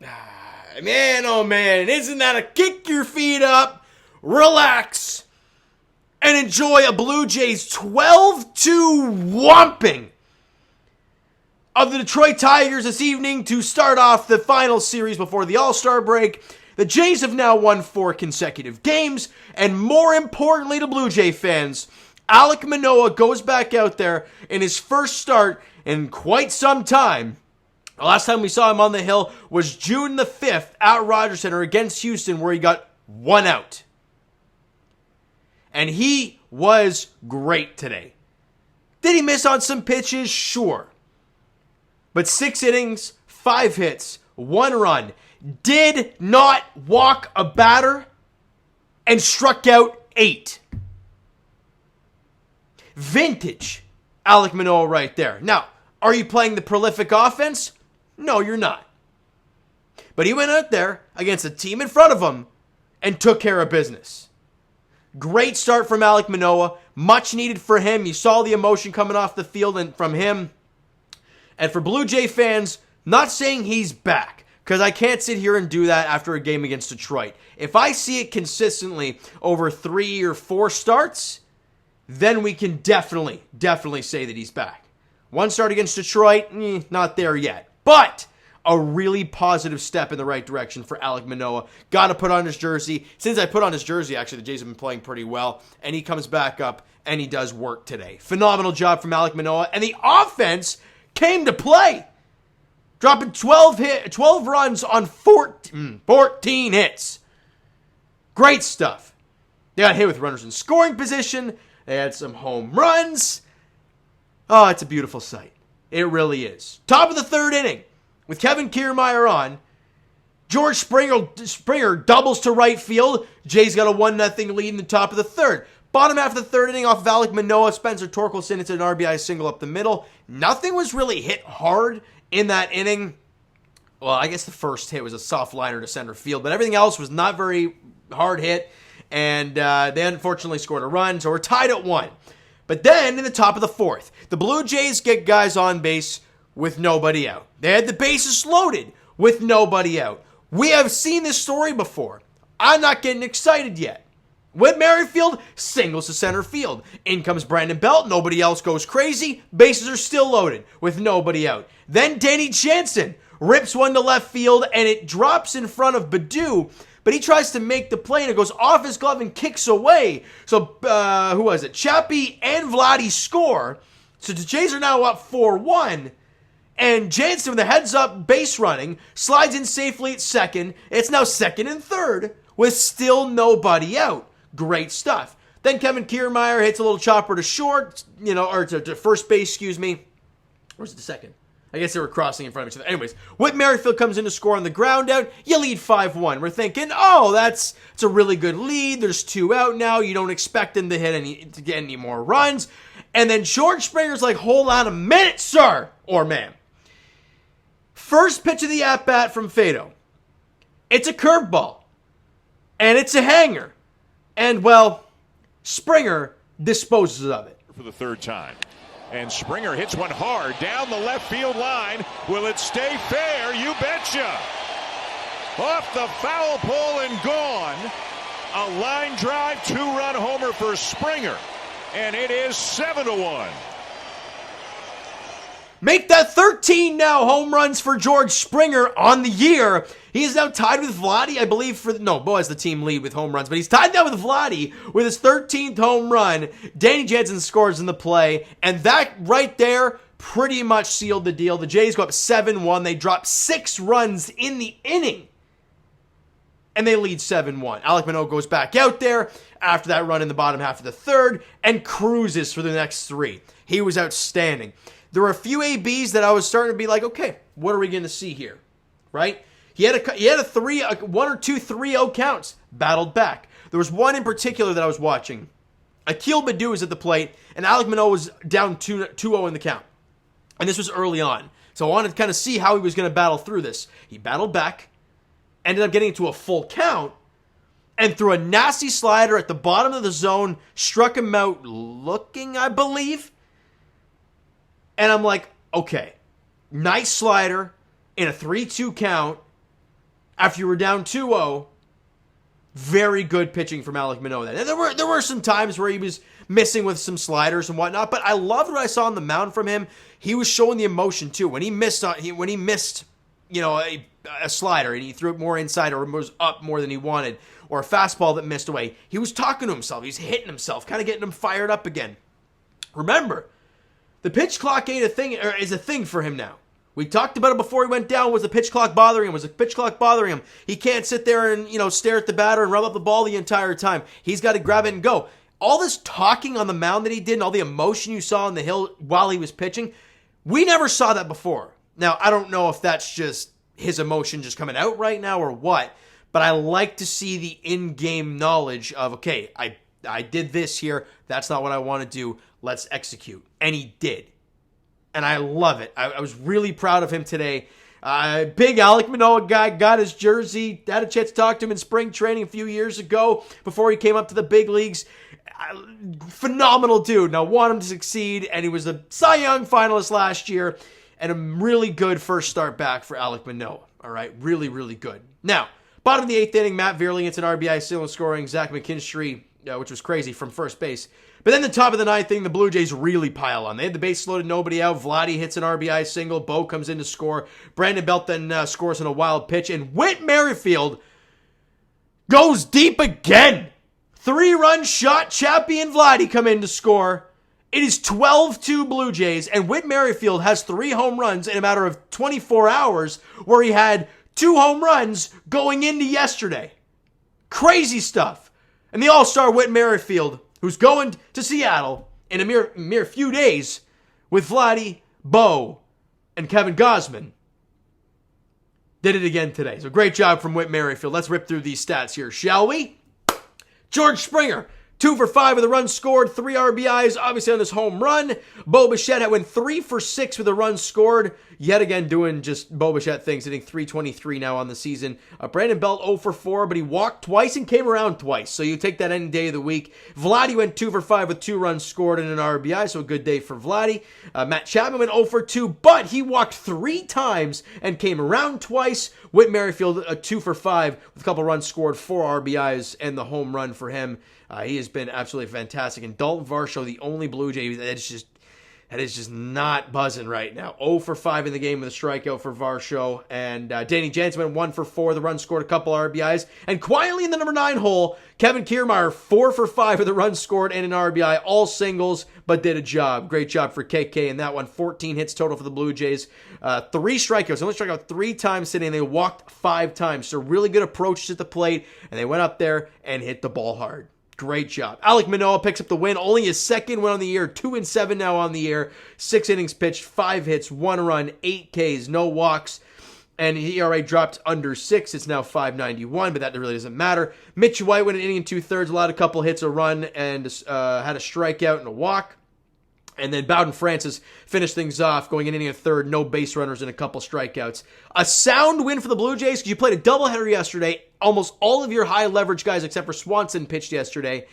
Man, oh man, isn't that a kick your feet up, relax, and enjoy a Blue Jays 12-2 whomping of the Detroit Tigers this evening to start off the final series before the All-Star break. The Jays have now won 4 consecutive games, and more importantly to Blue Jay fans, Alek Manoah goes back out there in his first start in quite some time. The last time we saw him on the hill was June the 5th at Rogers Center against Houston, where he got 1 out. And he was great today. Did he miss on some pitches? Sure. But 6 innings, 5 hits, 1 run. Did not walk a batter and struck out 8. Vintage Alek Manoah right there. Now, are you playing the prolific offense? No, you're not. But he went out there against a team in front of him and took care of business. Great start from Alek Manoah. Much needed for him. You saw the emotion coming off the field and from him. And for Blue Jay fans, not saying he's back, because I can't sit here and do that after a game against Detroit. If I see it consistently over 3 or 4 starts, then we can definitely say that he's back. 1 start against Detroit, not there yet. But a really positive step in the right direction for Alek Manoah. Got to put on his jersey. Since I put on his jersey, actually, the Jays have been playing pretty well. And he comes back up, and he does work today. Phenomenal job from Alek Manoah. And the offense came to play. Dropping 12 runs on 14 hits. Great stuff. They got hit with runners in scoring position. They had some home runs. Oh, it's a beautiful sight. It really is. Top of the 3rd inning. With Kevin Kiermaier on. George Springer doubles to right field. Jays got a 1-0 lead in the top of the 3rd. Bottom half of the 3rd inning off of Alek Manoah. Spencer Torkelson hits an RBI single up the middle. Nothing was really hit hard in that inning. Well, I guess the first hit was a soft liner to center field. But everything else was not very hard hit. And they unfortunately scored a run. So we're tied at 1. But then in the top of the 4th, the Blue Jays get guys on base with nobody out. They had the bases loaded with nobody out. We have seen this story before. I'm not getting excited yet. Whit Merrifield singles to center field. In comes Brandon Belt. Nobody else goes crazy. Bases are still loaded with nobody out. Then Danny Jansen rips one to left field, and it drops in front of Baddoo. But he tries to make the play, and it goes off his glove and kicks away. So, who was it? Chappie and Vladdy score. So the Jays are now up 4-1. And Jansen, with the heads-up base running, slides in safely at second. It's now 2nd and 3rd with still nobody out. Great stuff. Then Kevin Kiermaier hits a little chopper to short, or to first base, excuse me. Or was it the second? I guess they were crossing in front of each other. Anyways, Whit Merrifield comes in to score on the ground out. You lead 5-1. We're thinking, it's a really good lead. There's 2 out now. You don't expect them to get any more runs. And then George Springer's like, hold on a minute, sir, or ma'am. First pitch of the at-bat from Fado. It's a curveball. And it's a hanger. And, well, Springer disposes of it. For the 3rd time. And Springer hits one hard down the left field line. Will it stay fair? You betcha. Off the foul pole and gone. A line drive, 2-run homer for Springer. And it is 7-1. Make that 13 now home runs for George Springer on the year. He is now tied with Vladdy, I believe, Bo has the team lead with home runs, but he's tied now with Vladdy with his 13th home run. Danny Jansen scores in the play, and that right there pretty much sealed the deal. The Jays go up 7-1. They drop 6 runs in the inning, and they lead 7-1. Alek Manoah goes back out there after that run in the bottom half of the 3rd and cruises for the next 3. He was outstanding. There were a few ABs that I was starting to be like, okay, what are we going to see here, right? He had a 1 or 2 3-0 counts, battled back. There was one in particular that I was watching. Akil Baddoo was at the plate, and Alek Manoah was down 2-0 in the count. And this was early on. So I wanted to kind of see how he was going to battle through this. He battled back, ended up getting into a full count, and threw a nasty slider at the bottom of the zone, struck him out looking, I believe. And I'm like, okay, nice slider in a 3-2 count. after you were down 2-0. Very good pitching from Alek Manoah. And there were some times where he was missing with some sliders and whatnot, but I loved what I saw on the mound from him. He was showing the emotion too. When he missed, a slider and he threw it more inside or was up more than he wanted, or a fastball that missed away, he was talking to himself. He was hitting himself, kind of getting him fired up again. Remember, the pitch clock is a thing for him now. We talked about it before he went down. Was the pitch clock bothering him? Was the pitch clock bothering him? He can't sit there and, stare at the batter and rub up the ball the entire time. He's got to grab it and go. All this talking on the mound that he did and all the emotion you saw on the hill while he was pitching, we never saw that before. Now, I don't know if that's just his emotion just coming out right now or what, but I like to see the in-game knowledge of, okay, I did this here. That's not what I want to do. Let's execute. And he did. And I love it. I was really proud of him today. Big Alek Manoah guy, got his jersey, had a chance to talk to him in spring training a few years ago before he came up to the big leagues. Phenomenal dude. Now, want him to succeed, and he was a Cy Young finalist last year, and a really good first start back for Alek Manoah. All right, really, really good. Now, bottom of the 8th inning, Matt Vierling gets an RBI single scoring Zach McKinstry, which was crazy, from first base. But then the top of the 9th inning, the Blue Jays really pile on. They had the base loaded, nobody out. Vladdy hits an RBI single. Bo comes in to score. Brandon Belt then scores on a wild pitch. And Whit Merrifield goes deep again. 3-run shot. Chappie and Vladdy come in to score. It is 12-2 Blue Jays. And Whit Merrifield has 3 home runs in a matter of 24 hours, where he had 2 home runs going into yesterday. Crazy stuff. And the all-star Whit Merrifield, who's going to Seattle in a mere few days with Vladdy, Bo, and Kevin Gausman, did it again today. So great job from Whit Merrifield. Let's rip through these stats here, shall we? George Springer, 2 for 5 with a run scored, 3 RBIs, obviously on this home run. Bo Bichette went 3 for 6 with a run scored. Yet again doing just Bo Bichette things, hitting .323 now on the season. Brandon Belt 0 for 4, but he walked twice and came around twice. So you take that any day of the week. Vladdy went 2 for 5 with 2 runs scored and an RBI, so a good day for Vladdy. Matt Chapman went 0 for 2, but he walked 3 times and came around twice. Whit Merrifield 2 for 5 with a couple runs scored, 4 RBIs, and the home run for him. He has been absolutely fantastic. And Dalton Varsho, the only Blue Jay that is just not buzzing right now. 0 for 5 in the game with a strikeout for Varsho. And Danny Jansen went 1 for 4. The run scored a couple RBIs. And quietly in the number 9 hole, Kevin Kiermaier 4 for 5 with a run scored and an RBI. All singles, but did a job. Great job for KK in that one. 14 hits total for the Blue Jays. 3 strikeouts. They only struck out 3 times today, and they walked 5 times. So really good approaches at the plate. And they went up there and hit the ball hard. Great job. Alek Manoah picks up the win. Only his second win on the year. 2-7 now on the year. 6 innings pitched, 5 hits, 1 run, 8 Ks, no walks. And his ERA dropped under 6. It's now 5.91, but that really doesn't matter. Mitch White went an inning and 2/3, allowed a couple hits, a run, and had a strikeout and a walk. And then Bowden Francis finished things off, going an inning and 1/3, no base runners and a couple strikeouts. A sound win for the Blue Jays because you played a doubleheader yesterday. Almost all of your high leverage guys, except for Swanson, pitched yesterday.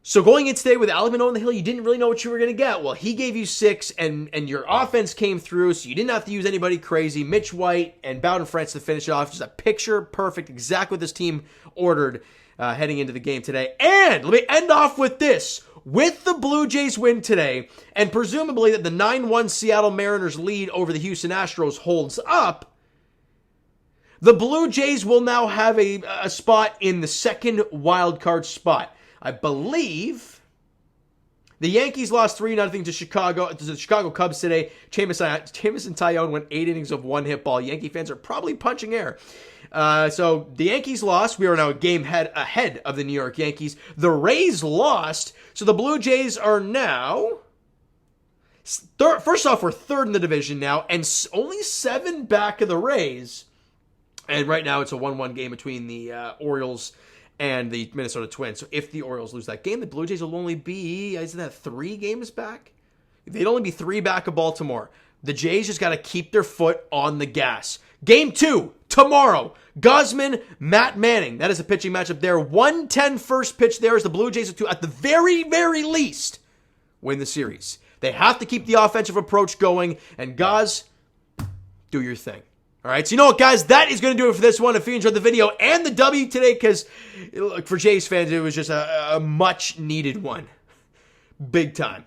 So going in today with Alek Manoah on the hill, you didn't really know what you were going to get. Well, he gave you 6, and your offense came through, so you didn't have to use anybody crazy. Mitch White and Bowden Francis to finish it off. Just a picture perfect, exactly what this team ordered heading into the game today. And let me end off with this. With the Blue Jays win today, and presumably that the 9-1 Seattle Mariners lead over the Houston Astros holds up, the Blue Jays will now have a spot in the second wildcard spot. I believe the Yankees lost 3-0 to the Chicago Cubs today. Jameson Taillon went 8 innings of 1 hit ball. Yankee fans are probably punching air. So the Yankees lost. We are now a game ahead of the New York Yankees. The Rays lost. So the Blue Jays are now, first off, we're 3rd in the division now, and only 7 back of the Rays. And right now it's a 1-1 game between the Orioles and the Minnesota Twins. So if the Orioles lose that game, the Blue Jays will only be, isn't that 3 games back? They'd only be 3 back of Baltimore. The Jays just got to keep their foot on the gas. Game 2, tomorrow. Gausman, Matt Manning. That is a pitching matchup there. 1-10 first pitch there as the Blue Jays at the very, very least win the series. They have to keep the offensive approach going. And Gaz, do your thing. All right, so you know what, guys? That is going to do it for this one. If you enjoyed the video and the W today, because for Jays fans, it was just a much-needed one. Big time.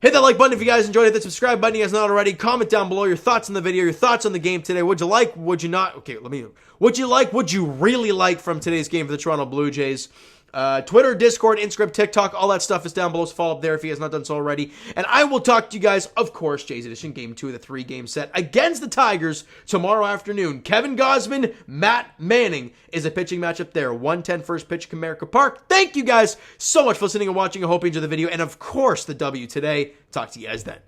Hit that like button if you guys enjoyed it. Hit the subscribe button if you guys not already. Comment down below your thoughts on the video, your thoughts on the game today. Would you like? Would you not? Okay, would you like? Would you really like from today's game for the Toronto Blue Jays? Twitter, Discord, Instagram, TikTok, all that stuff is down below, so follow up there if you guys not done so already. And I will talk to you guys, of course, Jays Edition, Game 2 of the 3-game set against the Tigers tomorrow afternoon. Kevin Gausman, Matt Manning is a pitching matchup there. 1:10 first pitch, Comerica Park. Thank you guys so much for listening and watching. I hope you enjoyed the video, and of course, the W today. Talk to you guys then.